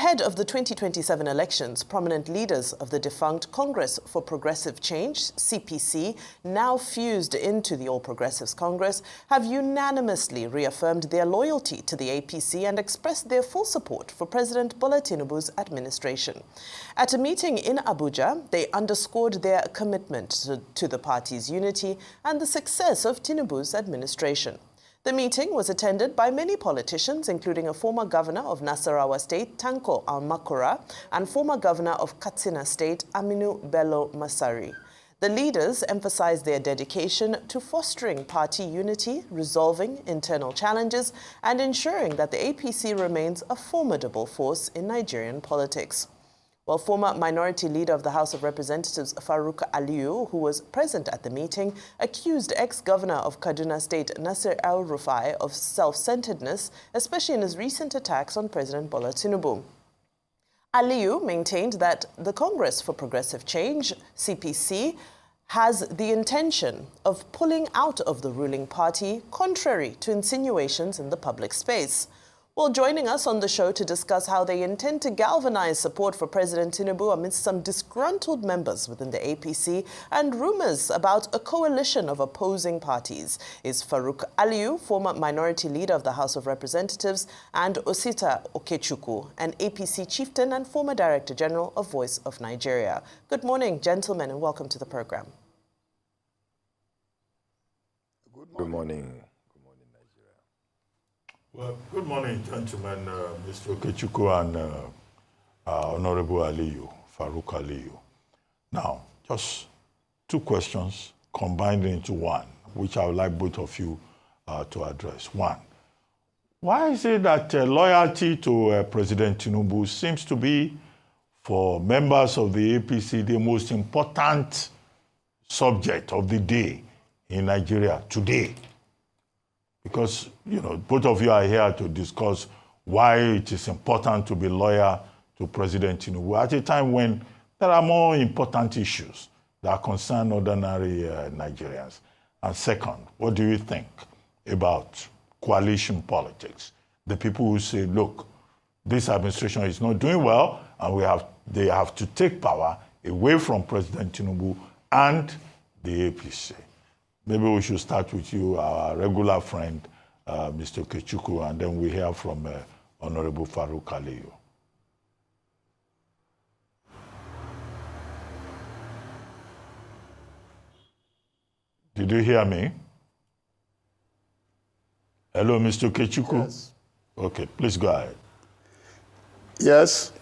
Ahead of the 2027 elections, prominent leaders of the defunct Congress for Progressive Change, CPC, now fused into the All Progressives Congress, have unanimously reaffirmed their loyalty to the APC and expressed their full support for President Tinubu's administration. At a meeting in Abuja, they underscored their commitment to the party's unity and the success of Tinubu's administration. The meeting was attended by many politicians, including a former governor of Nasarawa State, Tanko Almakura, and former governor of Katsina State, Aminu Bello Masari. The leaders emphasized their dedication to fostering party unity, resolving internal challenges, and ensuring that the APC remains a formidable force in Nigerian politics. While former minority leader of the House of Representatives, Aliyu, who was present at the meeting, accused ex-governor of Kaduna State, Nasir El-Rufai, of self-centeredness, especially in his recent attacks on President Bola Tinubu. Aliyu maintained that the Congress for Progressive Change, CPC, has the intention of pulling out of the ruling party, contrary to insinuations in the public space. Well, joining us on the show to discuss how they intend to galvanize support for President Tinubu amidst some disgruntled members within the APC and rumors about a coalition of opposing parties is Aliyu, former minority leader of the House of Representatives, and Osita Okechukwu, an APC chieftain and former Director General of Voice of Nigeria. Good morning, gentlemen, and welcome to the program. Good morning. Well, good morning, gentlemen, Mr. Okechukwu and Honorable Aliyu, Aliyu. Now, just two questions combined into one, which I would like both of you to address. One, why is it that loyalty to President Tinubu seems to be, for members of the APC, the most important subject of the day in Nigeria today? Because, you know, both of you are here to discuss why it is important to be loyal to President Tinubu at a time when there are more important issues that concern ordinary Nigerians. And second, what do you think about coalition politics? The people who say, look, this administration is not doing well, and they have to take power away from President Tinubu and the APC. Maybe we should start with you, our regular friend, Mr. Okechukwu, and then we hear from Honorable Aliyu. Did you hear me? Hello, Mr. Okechukwu? Yes. Okay, please go ahead. Yes,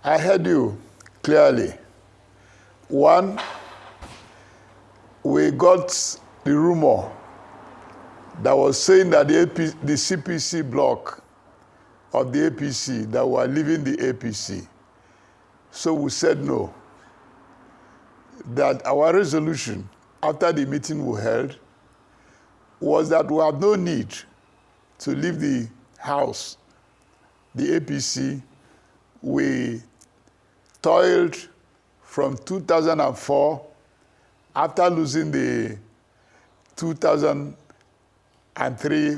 I heard you clearly. One, we got the rumor that was saying that the CPC bloc of the APC that were leaving the APC. So we said no. That our resolution after the meeting we held was that we have no need to leave the house, the APC. We toiled from 2004 after losing the 2003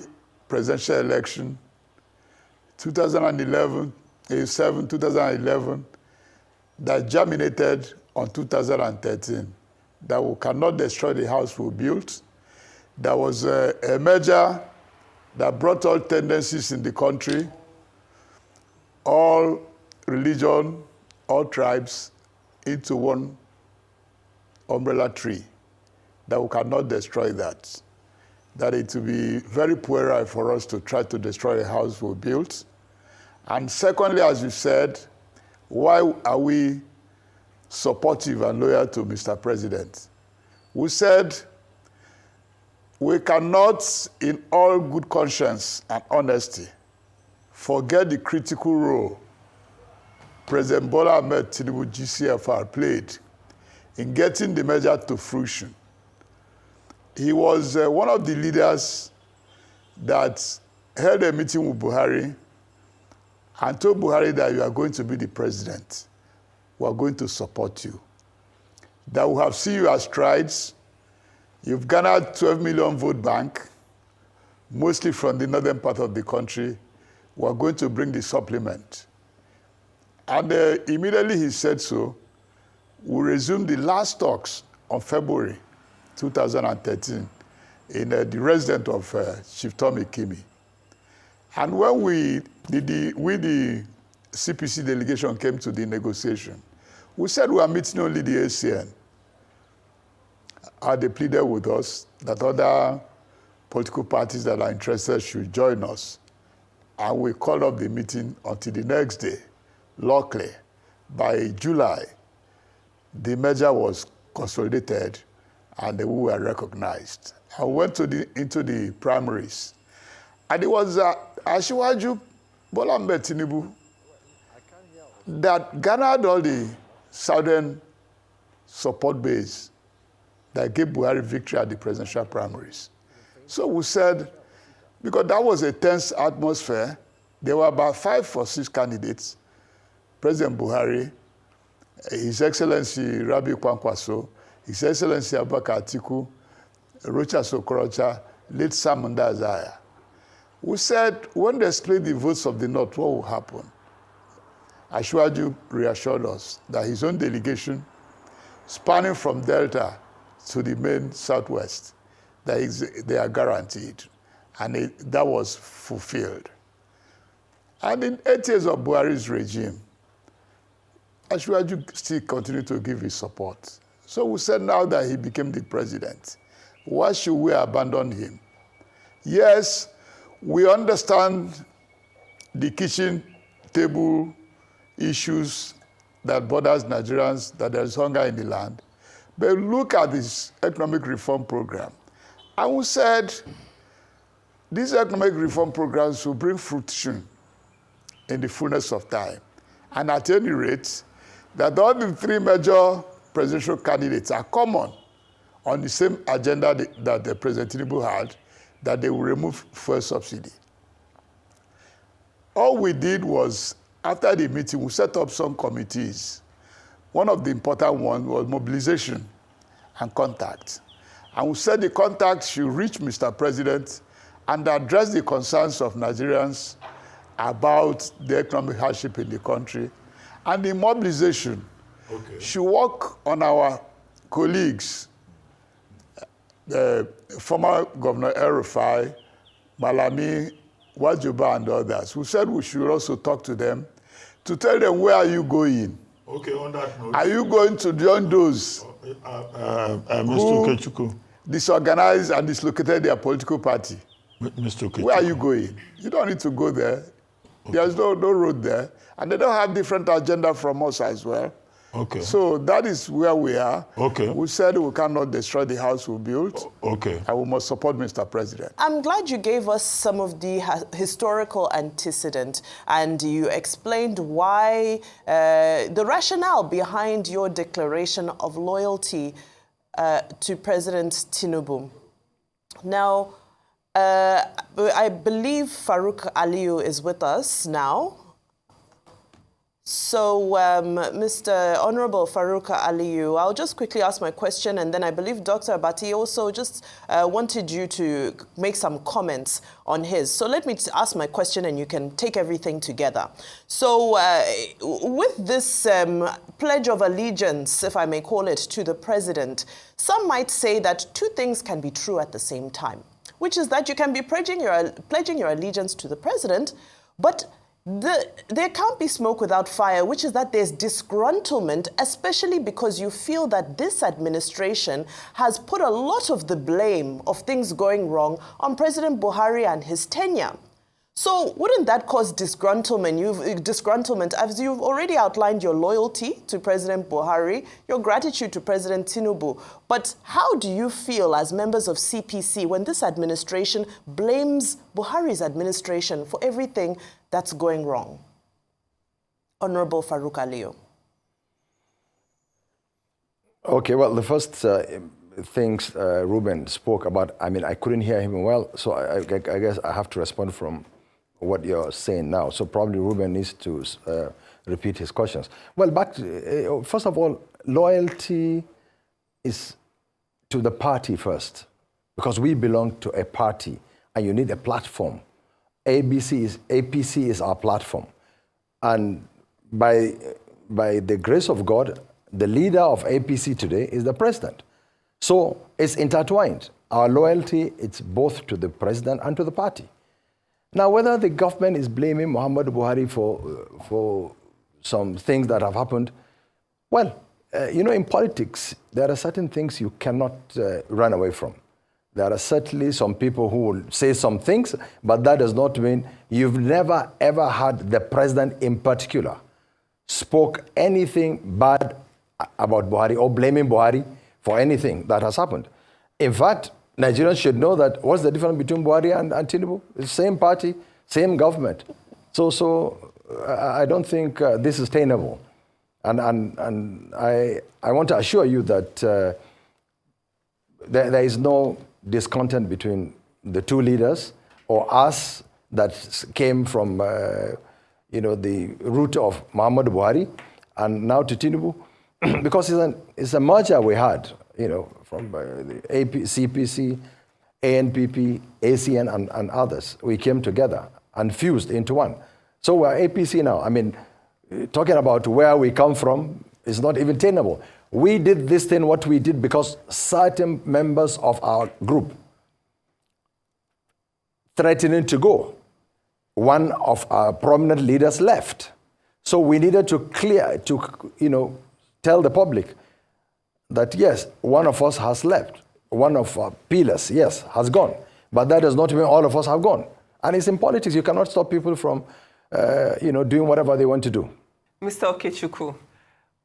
presidential election, 2011, that germinated on 2013, that we cannot destroy the house we built. There was a merger that brought all tendencies in the country, all religion, all tribes, into one umbrella tree, that we cannot destroy that. That it will be very puerile for us to try to destroy a house we built. And secondly, as you said, why are we supportive and loyal to Mr. President? We said we cannot, in all good conscience and honesty, forget the critical role President Bola Ahmed Tinubu GCFR played in getting the measure to fruition. He was one of the leaders that held a meeting with Buhari and told Buhari that you are going to be the president. We are going to support you. That we have seen you as strides. You've garnered 12 million vote bank, mostly from the northern part of the country. we're going to bring the supplement. And immediately he said so, we resumed the last talks on February 2013 in the residence of Chieftain Kimi. And when the CPC delegation came to the negotiation, we said we are meeting only the ACN. They pleaded with us that other political parties that are interested should join us. And we called up the meeting until the next day. Luckily, by July, the merger was consolidated and we were recognized. I went into the primaries. And it was Asiwaju Bola Ahmed Tinubu that garnered all the southern support base that gave Buhari victory at the presidential primaries. So we said, because that was a tense atmosphere, there were about 5 or 6 candidates, President Buhari, His Excellency Rabiu Kwankwaso, His Excellency Abubakar Atiku, Rocha Sokorocha, late Sam Ndazaya. We said, when they split the votes of the North, what will happen? Asiwaju reassured us that his own delegation, spanning from Delta to the main Southwest, they are guaranteed. And that was fulfilled. And in 8 years of Buhari's regime, Asiwaju still continued to give his support. So we said now that he became the president, why should we abandon him? Yes, we understand the kitchen table issues that borders Nigerians, that there is hunger in the land. But look at this economic reform program. And we said, these economic reform programs will bring fruition in the fullness of time. And at any rate, that all the 3 major presidential candidates are common on the same agenda that the President Tinubu had, that they will remove fuel subsidy. All we did was, after the meeting, we set up some committees. One of the important ones was mobilization and contact. And we said the contact should reach Mr. President and address the concerns of Nigerians about the economic hardship in the country. And the mobilization should work on our colleagues, former Governor El-Rufai, Malami, Wajuba, and others, who said we should also talk to them to tell them, where are you going? Okay, on that note. Are you going to join those Mr. Okechukwu, disorganized and dislocated their political party? Mr. Okechukwu. Where are you going? You don't need to go there. Okay. There's no road there. And they don't have different agenda from us as well. Okay. So that is where we are. Okay. We said we cannot destroy the house we built. Okay. And we must support Mr. President. I'm glad you gave us some of the historical antecedent and you explained why the rationale behind your declaration of loyalty to President Tinubu. Now, I believe Farouk Aliyu is with us now. So, Mr. Honorable Farouk Aliyu, I'll just quickly ask my question, and then I believe Dr. Abati also just wanted you to make some comments on his. So let me ask my question, and you can take everything together. So, with this pledge of allegiance, if I may call it, to the president, some might say that 2 things can be true at the same time, which is that you can be pledging your allegiance to the president, but there can't be smoke without fire, which is that there's disgruntlement, especially because you feel that this administration has put a lot of the blame of things going wrong on President Buhari and his tenure. So wouldn't that cause disgruntlement, as you've already outlined your loyalty to President Buhari, your gratitude to President Tinubu? But how do you feel as members of CPC when this administration blames Buhari's administration for everything that's going wrong? Honorable Farouk Aliyu. Okay, well, the first things Ruben spoke about, I mean, I couldn't hear him well, so I guess I have to respond from what you're saying now. So probably Ruben needs to repeat his questions. Well, back to, first of all, loyalty is to the party first, because we belong to a party, and you need a platform. APC is our platform. And by the grace of God, the leader of APC today is the president. So it's intertwined. Our loyalty, it's both to the president and to the party. Now, whether the government is blaming Muhammadu Buhari for some things that have happened, well, in politics, there are certain things you cannot run away from. There are certainly some people who will say some things, but that does not mean you've never, ever had the president in particular spoke anything bad about Buhari or blaming Buhari for anything that has happened. In fact, Nigerians should know that what's the difference between Buhari and Tinubu? It's the same party, same government. So I don't think this is tenable. And I want to assure you that there is no discontent between the two leaders or us that came from the route of Muhammadu Buhari and now to Tinubu, because it's a merger we had, from the CPC, ANPP, ACN, and others. We came together and fused into one. So we're APC now. I mean, talking about where we come from is not even tenable. We did this thing, what we did, because certain members of our group threatening to go. One of our prominent leaders left. So we needed to tell the public that, yes, one of us has left. One of our pillars, yes, has gone. But that does not mean all of us have gone. And it's in politics. You cannot stop people from, doing whatever they want to do. Mr. Okechukwu,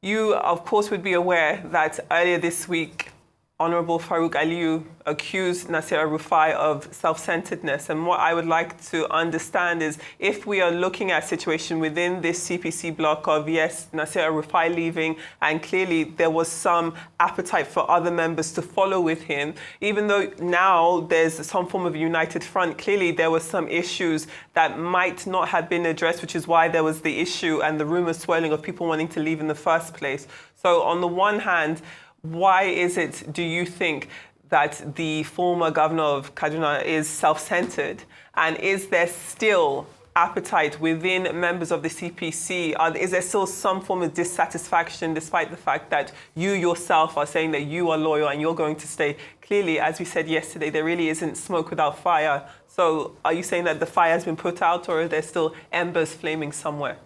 you, of course, would be aware that earlier this week, Honorable Aliyu accused Nasir El-Rufai of self-centeredness. And what I would like to understand is if we are looking at a situation within this CPC block of, yes, Nasir El-Rufai leaving, and clearly there was some appetite for other members to follow with him, even though now there's some form of united front, clearly there were some issues that might not have been addressed, which is why there was the issue and the rumor swirling of people wanting to leave in the first place. So on the one hand, why is it, do you think, that the former governor of Kaduna is self-centered? And is there still appetite within members of the CPC? Is there still some form of dissatisfaction, despite the fact that you yourself are saying that you are loyal and you're going to stay? Clearly, as we said yesterday, there really isn't smoke without fire. So are you saying that the fire has been put out, or are there still embers flaming somewhere?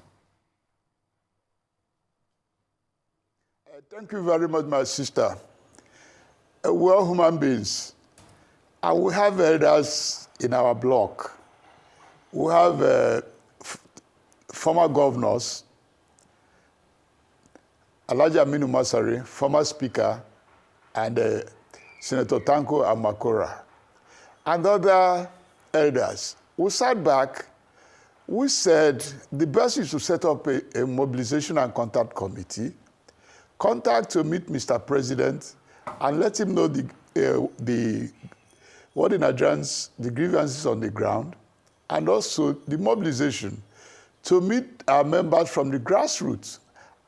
Thank you very much, my sister. We're all human beings, and we have elders in our block. We have former governors, Alhaji Aminu Masari, former speaker, and Senator Tanko Amakora, and other elders. We sat back, we said the best is to set up a mobilization and contact committee, contact to meet Mr. President and let him know what in advance the grievances on the ground, and also the mobilization to meet our members from the grassroots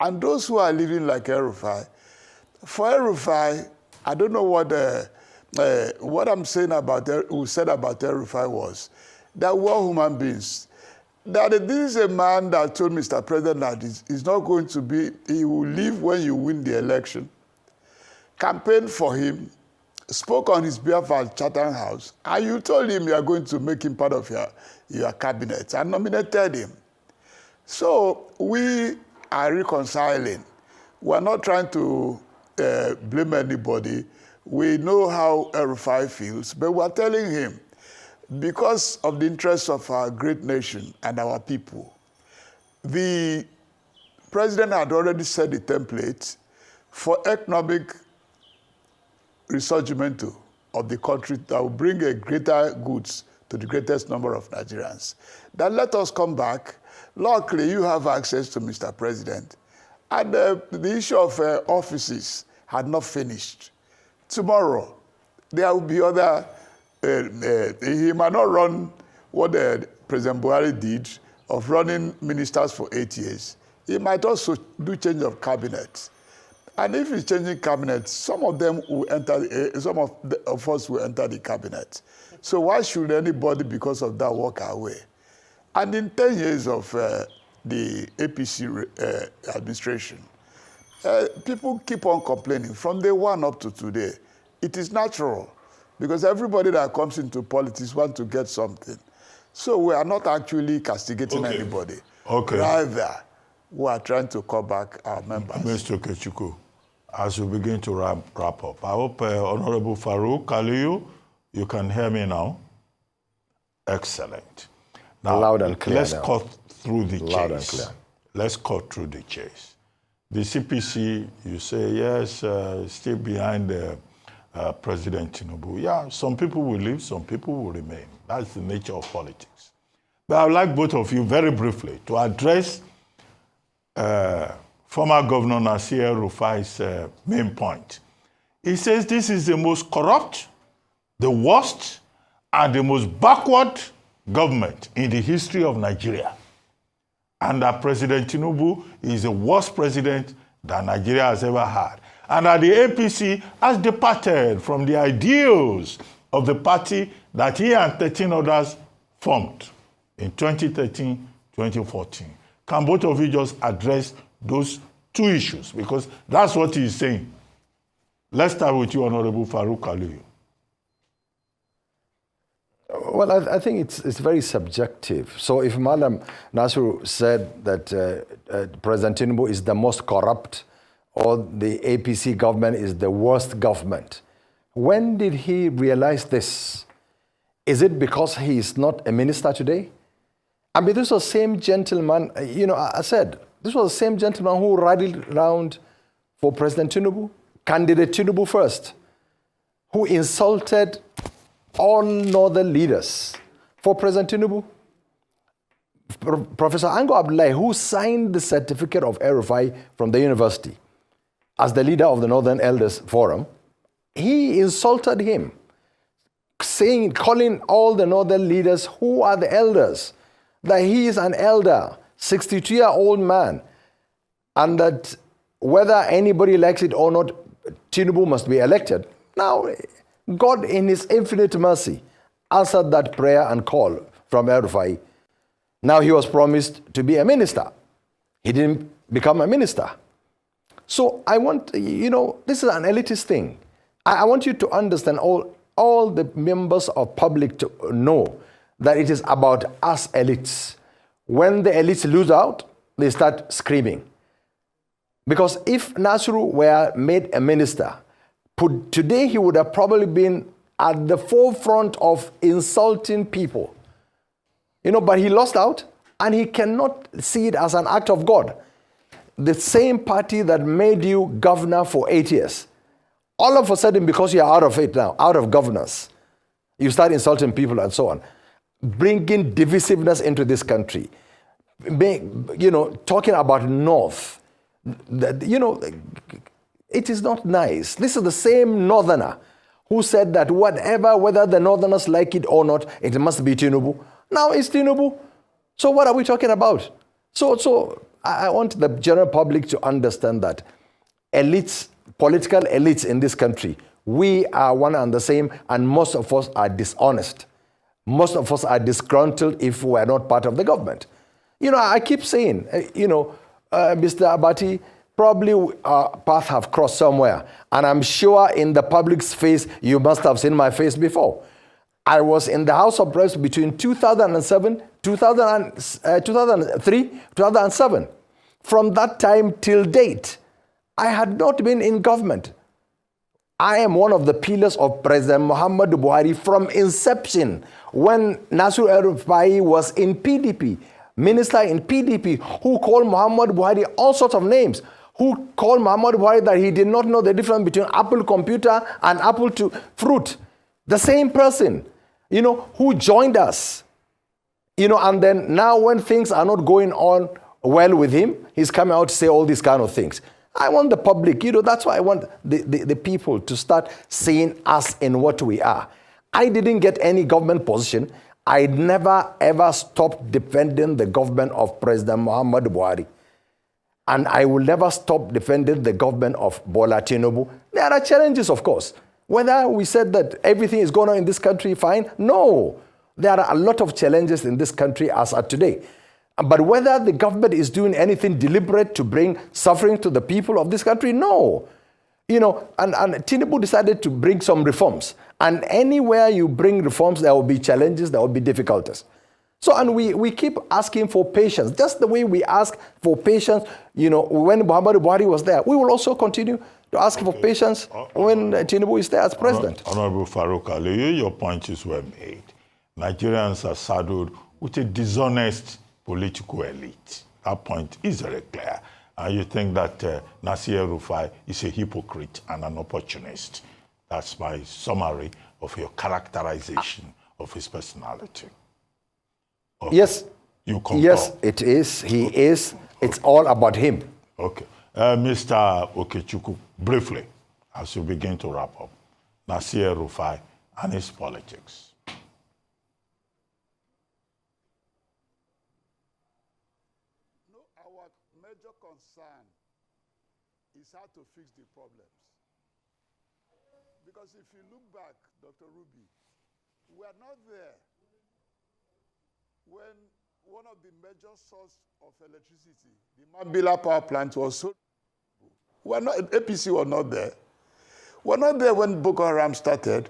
and those who are living like El-Rufai. For El-Rufai, I don't know what I'm saying about who said about El-Rufai was that we're all human beings. That this is a man that told Mr. President that he's not going to be, he will leave when you win the election, campaigned for him, spoke on his behalf at Chatham House, and you told him you are going to make him part of your cabinet and nominated him. So we are reconciling. We're not trying to blame anybody. We know how El-Rufai feels, but we're telling him, because of the interests of our great nation and our people, the president had already set the template for economic resurgence of the country that will bring a greater goods to the greatest number of Nigerians. Then let us come back. Luckily, you have access to Mr. President. And the issue of offices had not finished. Tomorrow, there will be other he might not run what President Buhari did of running ministers for 8 years. He might also do change of cabinet. And if he's changing cabinet, some of them will enter, some of us will enter the cabinet. So why should anybody, because of that, walk away? And in 10 years of the APC administration, people keep on complaining from day one up to today. It is natural because everybody that comes into politics wants to get something. So we are not actually castigating anybody. Okay. Rather, we are trying to call back our members. Mr. Okechukwu, as we begin to wrap up, I hope Honorable Aliyu, you can hear me now. Excellent. Now, loud and clear. Let's cut through the Loud chase. and clear. Let's cut through the chase. The CPC, you say, yes, still behind President Tinubu. Yeah, some people will leave, some people will remain. That's the nature of politics. But I would like both of you very briefly to address former Governor Nasir Rufai's main point. He says this is the most corrupt, the worst, and the most backward government in the history of Nigeria. And that President Tinubu is the worst president that Nigeria has ever had. And that the APC has departed from the ideals of the party that he and 13 others formed in 2013, 2014. Can both of you just address those two issues? Because that's what he's saying. Let's start with you, Honorable Aliyu. Well, I think it's very subjective. So if Madam Nasru said that President Tinubu is the most corrupt or the APC government is the worst government, when did he realize this? Is it because he is not a minister today? I mean, this was the same gentleman, I said, this was the same gentleman who rallied around for President Tinubu, candidate Tinubu first, who insulted all northern leaders for President Tinubu. Professor Ango Abdullahi, who signed the certificate of RFI from the university as the leader of the Northern Elders Forum, he insulted him, calling all the northern leaders who are the elders, that he is an elder, 62-year-old man, and that whether anybody likes it or not, Tinubu must be elected. Now, God, in his infinite mercy, answered that prayer and call from RFI. Now he was promised to be a minister. He didn't become a minister. So I want, this is an elitist thing. I want you to understand, all the members of public to know that it is about us elites. When the elites lose out, they start screaming. Because if Nasru were made a minister, today he would have probably been at the forefront of insulting people. But he lost out, and he cannot see it as an act of God. The same party that made you governor for 8 years, all of a sudden, because you're out of it now, out of governance, you start insulting people and so on, bringing divisiveness into this country, talking about North, it is not nice. This is the same northerner who said that whether the northerners like it or not, it must be Tinubu. Now it's Tinubu. So what are we talking about? So I want the general public to understand that elites, political elites in this country, we are one and the same, and most of us are dishonest. Most of us are disgruntled if we are not part of the government. I keep saying, Mr. Abati, probably our paths have crossed somewhere. And I'm sure in the public's face, you must have seen my face before. I was in the House of Reps between 2003, 2007. From that time till date, I had not been in government. I am one of the pillars of President Muhammadu Buhari from inception, when Nasir El-Rufai was in PDP, minister in PDP, who called Muhammadu Buhari all sorts of names, who called Muhammadu Buhari that he did not know the difference between Apple computer and Apple to fruit. The same person, who joined us, and then now when things are not going on well with him, he's coming out to say all these kind of things. I want the public, that's why I want the people to start seeing us in what we are. I didn't get any government position. I never ever stopped defending the government of President Muhammadu Buhari. And I will never stop defending the government of Bola Tinubu. There are challenges, of course. Whether we said that everything is going on in this country fine, no. There are a lot of challenges in this country as of today. But whether the government is doing anything deliberate to bring suffering to the people of this country, no. You know, and Tinubu decided to bring some reforms. And anywhere you bring reforms, there will be challenges, there will be difficulties. So, and we keep asking for patience. Just the way we ask for patience, you know, when Buhari was there, we will also continue to ask for patience when Tinubu is there as president. Honorable Farouk Aliyu, your points were made. Nigerians are saddled with a dishonest political elite. That point is very clear. And you think that Nasir Rufai is a hypocrite and an opportunist. That's my summary of your characterization of his personality. Okay. Yes. You concur? Yes, it is. He is. It's all about him. Okay. Mr. Okechukwu, briefly, as you begin to wrap up, Nasir Rufai and his politics. Our major concern is how to fix the problems. Because if you look back, Dr. Ruby, we are not there when one of the major sources of electricity, the Mambila power plant, was sold. APC were not there. We're not there when Boko Haram started.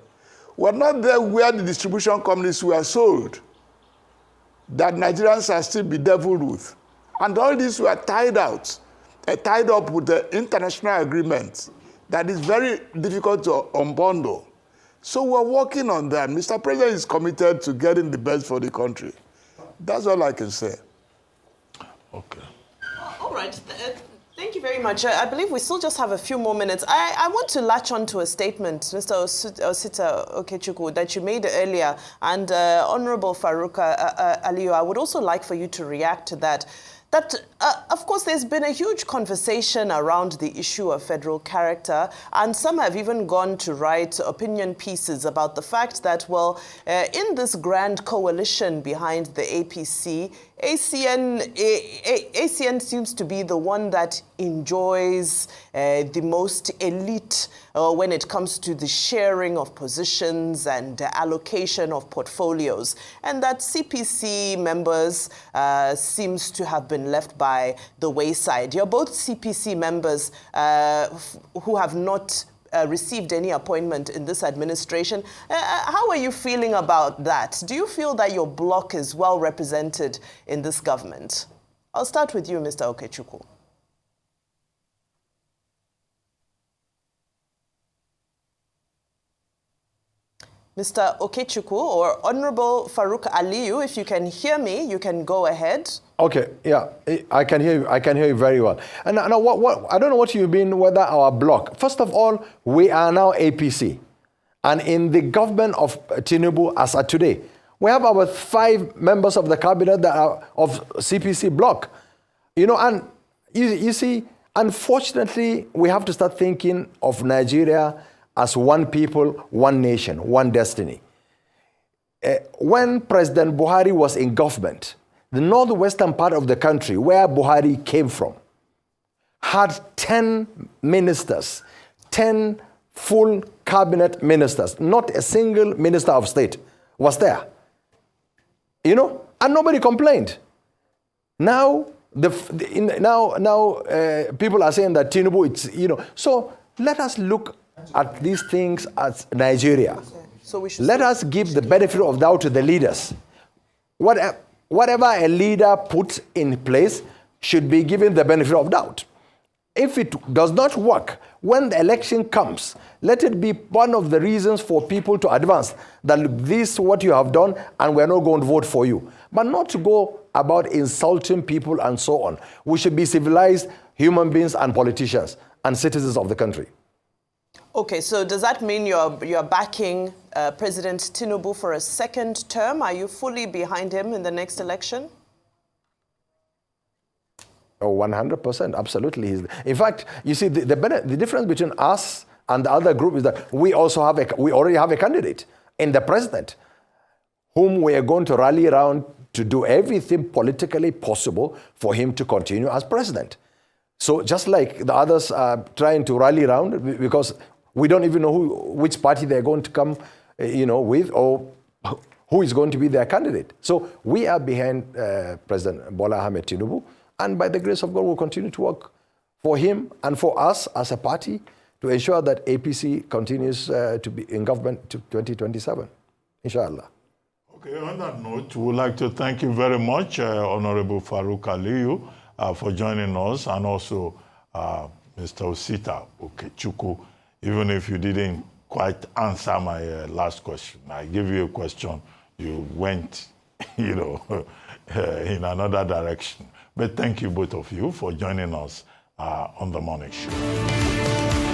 We're not there where the distribution companies were sold, that Nigerians are still bedeviled with. And all these were tied up with the international agreements that is very difficult to unbundle. So we're working on that. Mr. President is committed to getting the best for the country. That's all I can say. Okay. All right. Thank you very much. I believe we still just have a few more minutes. I want to latch on to a statement, Mr. Osita Okechukwu, that you made earlier. And Honorable Farouk Aliyu, I would also like for you to react to that. Of course, there's been a huge conversation around the issue of federal character, and some have even gone to write opinion pieces about the fact that, well, in this grand coalition behind the APC, ACN seems to be the one that enjoys the most elite when it comes to the sharing of positions and allocation of portfolios, and that CPC members seems to have been left by the wayside. You're both CPC members who have not received any appointment in this administration. How are you feeling about that? Do you feel that your bloc is well represented in this government? I'll start with you, Mr. Okechukwu. Mr. Okechukwu or Honorable Farouk Aliyu, if you can hear me, you can go ahead. Okay, yeah, I can hear you. I can hear you very well. And now, I don't know what you mean, whether our bloc. First of all, we are now APC. And in the government of Tinubu, as of today, we have our 5 members of the cabinet that are of CPC bloc. You know, and you see, unfortunately, we have to start thinking of Nigeria as one people, one nation, one destiny. When President Buhari was in government, the northwestern part of the country, where Buhari came from, had 10 ministers, 10 full cabinet ministers. Not a single minister of state was there. You know, and nobody complained. Now, people are saying that Tinubu, it's, you know. So let us look at these things as Nigeria. So let us give the benefit of doubt to the leaders. Whatever a leader puts in place should be given the benefit of doubt. If it does not work, when the election comes, let it be one of the reasons for people to advance that this is what you have done and we're not going to vote for you. But not to go about insulting people and so on. We should be civilized human beings and politicians and citizens of the country. Okay, so does that mean you're backing President Tinubu for a second term? Are you fully behind him in the next election? Oh, 100%, absolutely. In fact, you see, the difference between us and the other group is that we already have a candidate in the president whom we are going to rally around to do everything politically possible for him to continue as president. So just like the others are trying to rally around, because we don't even know which party they're going to come, with, or who is going to be their candidate. So we are behind President Bola Ahmed Tinubu, and by the grace of God, we'll continue to work for him and for us as a party to ensure that APC continues to be in government to 2027, inshallah. Okay, on that note, we would like to thank you very much, Honorable Farouk Aliyu, for joining us, and also Mr. Osita Okechukwu, even if you didn't quite answer my last question. I gave you a question, you went, in another direction. But thank you, both of you, for joining us on the morning show.